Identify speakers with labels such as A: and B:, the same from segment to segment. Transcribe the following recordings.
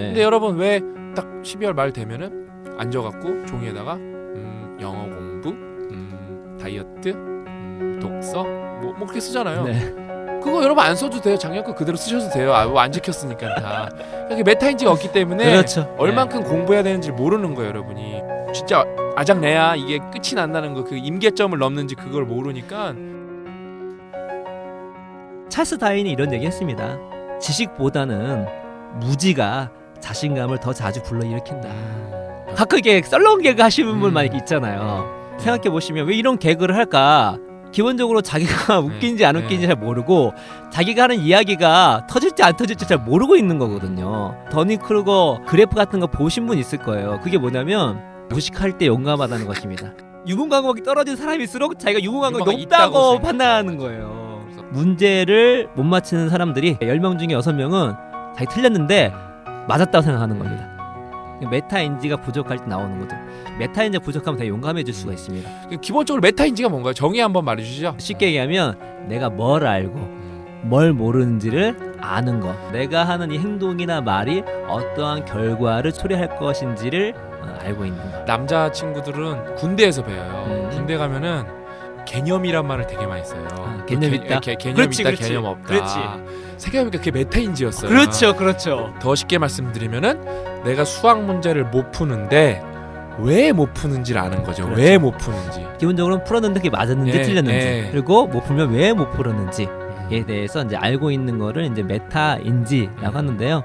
A: 네.
B: 근데 여러분 왜 딱 12월 말 되면은 앉아갖고 종이에다가 영어 공부, 다이어트, 독서 뭐 그렇게 쓰잖아요.
A: 네.
B: 그거 여러분 안 써도 돼요. 작년 거 그대로 쓰셔도 돼요. 뭐 안 지켰으니까 다. 그게 메타인지가 없기 때문에
A: 그렇죠.
B: 얼만큼 공부해야 되는지 모르는 거예요, 여러분이. 진짜 아작내야 이게 끝이 난다는 거, 그 임계점을 넘는지 그걸 모르니까.
A: 찰스 다윈이 이런 얘기했습니다. 지식보다는 무지가 자신감을 더 자주 불러일으킨다. 가끔 이게 썰렁 개그 하시는 분 많이 있잖아요. 생각해 보시면 왜 이런 개그를 할까? 기본적으로 자기가 웃긴지 안 웃긴지 잘 모르고 자기가 하는 이야기가 터질지 안 터질지 잘 모르고 있는 거거든요. 더니 크루거 그래프 같은 거 보신 분 있을 거예요. 그게 뭐냐면 무식할 때 용감하다는 것입니다. 유문광학이 떨어진 사람일수록 자기가 유문광학이 높다고 판단하는 거예요. 문제를 못 맞히는 사람들이 10명 중에 6명은 자기 틀렸는데 맞았다고 생각하는 겁니다. 메타인지가 부족할 때 나오는 거죠. 메타인지가 부족하면 되게 용감해질 수가 있습니다.
B: 기본적으로 메타인지가 뭔가요? 정의 한번 말해주시죠.
A: 쉽게 얘기하면 내가 뭘 알고 뭘 모르는지를 아는 것, 내가 하는 이 행동이나 말이 어떠한 결과를 초래할 것인지를 알고 있는 것.
B: 남자 친구들은 군대에서 배워요. 군대 가면은 개념이란 말을 되게 많이 써요.
A: 개념 있다.
B: 개념
A: 그렇지,
B: 있다,
A: 그렇지.
B: 개념 없다.
A: 그렇지.
B: 생각해보니까 그게 메타인지였어요.
A: 그렇죠.
B: 더 쉽게 말씀드리면은 내가 수학 문제를 못 푸는데 왜 못 푸는지를 아는 거죠.
A: 그렇죠.
B: 왜 못 푸는지.
A: 기본적으로는 풀었는데 그게 맞았는지
B: 예,
A: 틀렸는지,
B: 예.
A: 그리고 못 풀면 왜 못 풀었는지에 대해서 이제 알고 있는 거를 이제 메타인지라고 하는데요.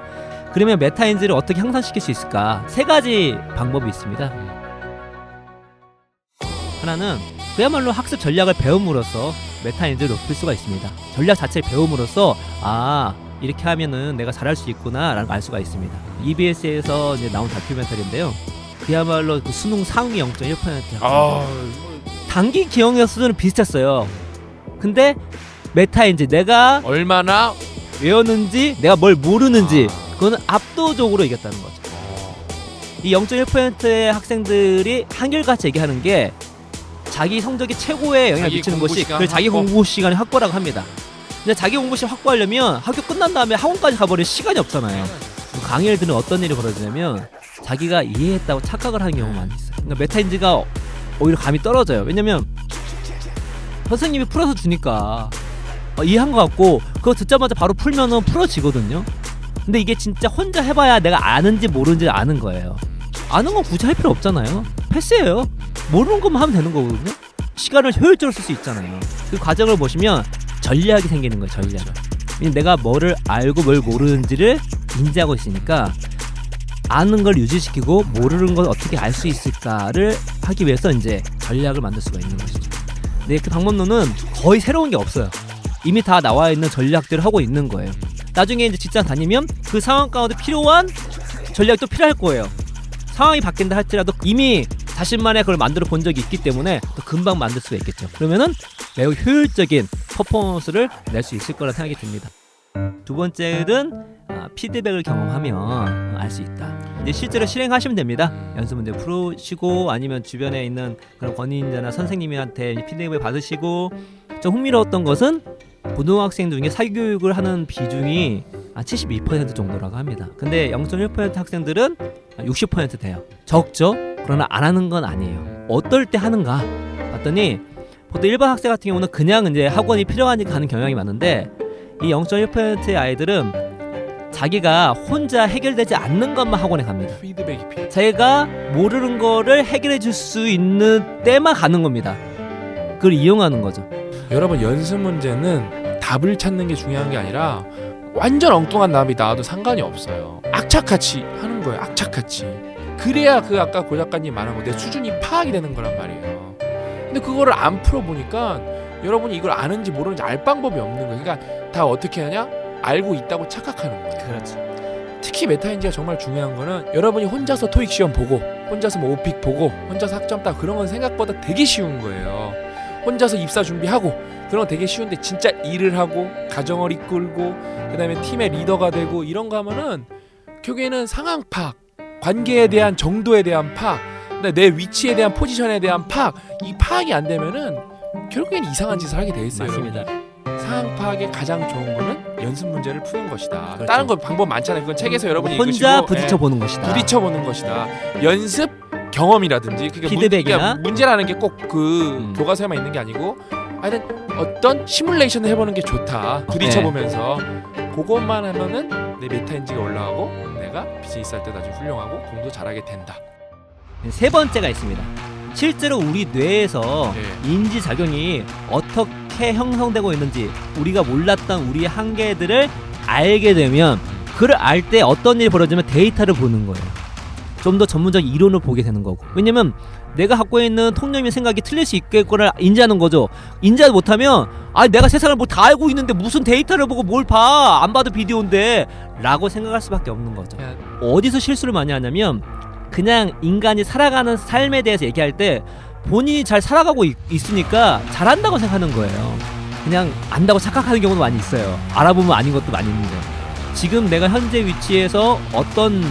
A: 그러면 메타인지를 어떻게 향상시킬 수 있을까? 3가지 방법이 있습니다. 하나는 그야말로 학습 전략을 배움으로써 메타인지를 높일 수가 있습니다. 전략 자체를 배움으로써 이렇게 하면은 내가 잘할 수 있구나라는 걸 알 수가 있습니다. EBS에서 이제 나온 다큐멘터리인데요. 그야말로 그 수능 상위 0.1% 단기 기억력 수준은 비슷했어요. 근데 메타인지 내가
B: 얼마나
A: 외웠는지 내가 뭘 모르는지 그거는 압도적으로 이겼다는 거죠. 이 0.1%의 학생들이 한결같이 얘기하는 게 자기 성적이 최고의 영향을 미치는 것이 그 자기 공부 시간의 확보라고 합니다. 근데 자기 공부 시간 확보하려면 학교 끝난 다음에 학원까지 가버릴 시간이 없잖아요. 강의를 들으면 어떤 일이 벌어지냐면 자기가 이해했다고 착각을 하는 경우가 많이 있어요. 그러니까 메타인지가 오히려 감이 떨어져요. 왜냐면 선생님이 풀어서 주니까 이해한 것 같고 그거 듣자마자 바로 풀면은 풀어지거든요. 근데 이게 진짜 혼자 해봐야 내가 아는지 모르는지 아는 거예요. 아는 건 굳이 할 필요 없잖아요. 패스예요. 모르는 것만 하면 되는 거거든요. 시간을 효율적으로 쓸 수 있잖아요. 그 과정을 보시면 전략이 생기는 거예요. 전략. 내가 뭐를 알고 뭘 모르는지를 인지하고 있으니까 아는 걸 유지시키고 모르는 걸 어떻게 알 수 있을까를 하기 위해서 이제 전략을 만들 수가 있는 것이죠. 근데 그 방법론은 거의 새로운 게 없어요. 이미 다 나와 있는 전략들을 하고 있는 거예요. 나중에 이제 직장 다니면 그 상황 가운데 필요한 전략이 또 필요할 거예요. 상황이 바뀐다 할지라도 이미 자신만의 그걸 만들어 본 적이 있기 때문에 또 금방 만들 수가 있겠죠. 그러면은 매우 효율적인 퍼포먼스를 낼 수 있을 거라 생각이 듭니다. 두 번째는 피드백을 경험하면 알 수 있다. 이제 실제로 실행하시면 됩니다. 연습 문제 풀으시고 아니면 주변에 있는 그런 권위인자나 선생님한테 피드백을 받으시고. 좀 흥미로웠던 것은 고등학생 중에 사교육을 하는 비중이 72% 정도라고 합니다. 근데 0.1% 학생들은 60% 돼요. 적죠? 그러나 안 하는 건 아니에요. 어떨 때 하는가 봤더니 보통 일반 학생 같은 경우는 그냥 이제 학원이 필요하니까 가는 경향이 많은데 이 0.1%의 아이들은 자기가 혼자 해결되지 않는 것만 학원에 갑니다.
B: 피드백이 필요해.
A: 자기가 모르는 거를 해결해 줄 수 있는 때만 가는 겁니다. 그걸 이용하는 거죠.
B: 여러분 연습 문제는 답을 찾는 게 중요한 게 아니라 완전 엉뚱한 답이 나와도 상관이 없어요. 악착같이 하는 거예요. 악착같이. 그래야 그 아까 고 작가님 말한 거 내 수준이 파악이 되는 거란 말이에요. 근데 그거를 안 풀어보니까 여러분이 이걸 아는지 모르는지 알 방법이 없는 거예요. 그러니까 다 어떻게 하냐? 알고 있다고 착각하는 거예요.
A: 그렇죠.
B: 특히 메타인지가 정말 중요한 거는 여러분이 혼자서 토익 시험 보고 혼자서 뭐 오픽 보고 혼자서 학점 따 그런 건 생각보다 되게 쉬운 거예요. 혼자서 입사 준비하고 그런 거 되게 쉬운데 진짜 일을 하고 가정을 이끌고 그다음에 팀의 리더가 되고 이런 거 하면은 결국에는 상황 파악, 관계에 대한 정도에 대한 파악, 내 위치에 대한 포지션에 대한 파악, 이 파악이 안 되면은 결국엔 이상한 짓을 하게 돼 있어요.
A: 맞습니다.
B: 상황 파악의 가장 좋은 거는 연습 문제를 푸는 것이다.
A: 그렇죠.
B: 다른 거 방법 많잖아요. 그건 책에서 여러분이
A: 혼자
B: 읽으시고
A: 부딪혀 보는 것이다.
B: 부딪혀 보는 것이다. 연습 경험이라든지 그러니까
A: 피드백이나
B: 문제라는 게 꼭 그
A: 음.
B: 교과서에만 있는 게 아니고 하여튼 어떤 시뮬레이션을 해보는 게 좋다. 부딪혀 보면서 그것만 하면은 내 메타인지가 올라가고 내가 비즈니스 할 때 아주 훌륭하고 공도 잘하게 된다.
A: 세 번째가 있습니다. 실제로 우리 뇌에서
B: 네.
A: 인지작용이 어떻게 형성되고 있는지 우리가 몰랐던 우리의 한계들을 알게 되면 그를 알 때 어떤 일이 벌어지면 데이터를 보는 거예요. 좀 더 전문적인 이론을 보게 되는 거고. 왜냐면 내가 갖고 있는 통념의 생각이 틀릴 수 있겠구나 인지하는 거죠. 인지 못하면 내가 세상을 뭐 다 알고 있는데 무슨 데이터를 보고 뭘 봐. 안 봐도 비디오인데 라고 생각할 수밖에 없는 거죠.
B: 그냥
A: 어디서 실수를 많이 하냐면 그냥 인간이 살아가는 삶에 대해서 얘기할 때 본인이 잘 살아가고 있으니까 잘한다고 생각하는 거예요. 그냥 안다고 착각하는 경우도 많이 있어요. 알아보면 아닌 것도 많이 있는데 지금 내가 현재 위치에서 어떤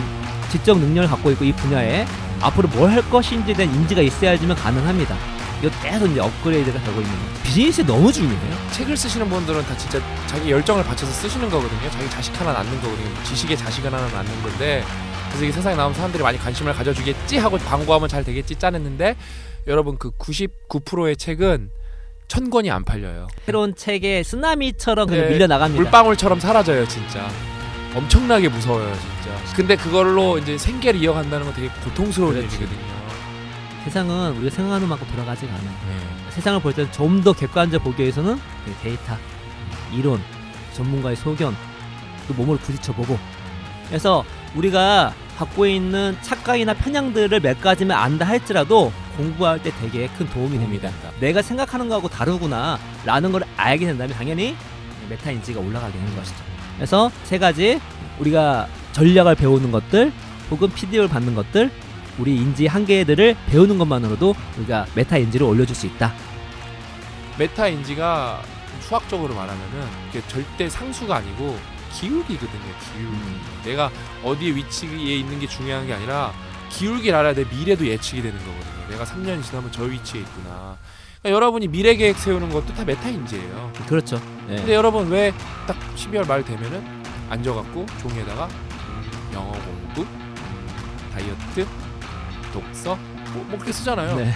A: 지적 능력을 갖고 있고 이 분야에 앞으로 뭘 할 것인지에 대한 인지가 있어야지만 가능합니다. 이거 계속 이제 업그레이드가 되고 있는 거예요. 비즈니스에 너무 중요해요.
B: 책을 쓰시는 분들은 다 진짜 자기 열정을 바쳐서 쓰시는 거거든요. 자기 자식 하나 낳는 거거든요. 지식의 자식 하나 낳는 건데 그래서 이게 세상에 나오면 사람들이 많이 관심을 가져주겠지 하고 광고하면 잘 되겠지 짠했는데 여러분 그 99%의 책은 1000권이 안 팔려요.
A: 새로운 책에 쓰나미처럼 그냥
B: 네,
A: 밀려나갑니다.
B: 물방울처럼 사라져요 진짜. 엄청나게 무서워요 진짜. 근데 그걸로 이제 생계를 이어간다는 건 되게 고통스러운
A: 그렇지.
B: 일이거든요.
A: 세상은 우리가 생각하는 만큼 돌아가지가 않아요.
B: 네.
A: 세상을 볼 때는 좀 더 객관적으로 보기 위해서는 데이터, 이론, 전문가의 소견, 또 몸을 부딪혀보고 그래서 우리가 갖고 있는 착각이나 편향들을 몇 가지만 안다 할지라도 공부할 때 되게 큰 도움이 됩니다. 내가 생각하는 거하고 다르구나 라는 걸 알게 된다면 당연히 메타인지가 올라가게 되는 것이죠. 그래서 세 가지 우리가 전략을 배우는 것들 혹은 PD를 받는 것들 우리 인지 한계들을 배우는 것만으로도 우리가 메타인지를 올려줄 수 있다.
B: 메타인지가 수학적으로 말하면은 이게 절대 상수가 아니고 기울기거든요. 기울기. 내가 어디에 위치에 있는 게 중요한 게 아니라 기울기를 알아야 내 미래도 예측이 되는 거거든요. 내가 3년 지나면 저 위치에 있구나. 그러니까 여러분이 미래 계획 세우는 것도 다 메타인지예요.
A: 그렇죠. 네.
B: 근데 여러분 왜 딱 12월 말 되면은 앉아갖고 종이에다가 영어 공부, 다이어트, 독서 뭐 그렇게 쓰잖아요.
A: 네.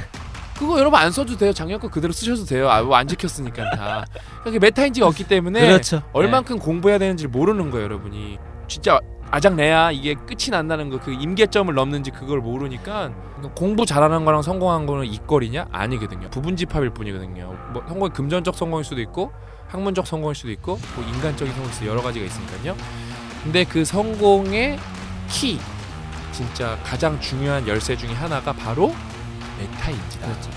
B: 그거 여러분 안 써도 돼요. 작년 거 그대로 쓰셔도 돼요. 뭐 안 지켰으니까 다. 그러니까 메타인지가 없기 때문에
A: 그렇죠.
B: 얼만큼 공부해야 되는지 모르는 거예요, 여러분이. 진짜 아작내야 이게 끝이 난다는 거, 그 임계점을 넘는지 그걸 모르니까 공부 잘하는 거랑 성공한 거는 이거리냐? 아니거든요. 부분집합일 뿐이거든요. 뭐 성공이 금전적 성공일 수도 있고 학문적 성공일 수도 있고 뭐 인간적인 성공일 수도 여러 가지가 있으니까요. 근데 그 성공의 키, 진짜 가장 중요한 열쇠 중에 하나가 바로 메타인지다.
A: 그렇죠.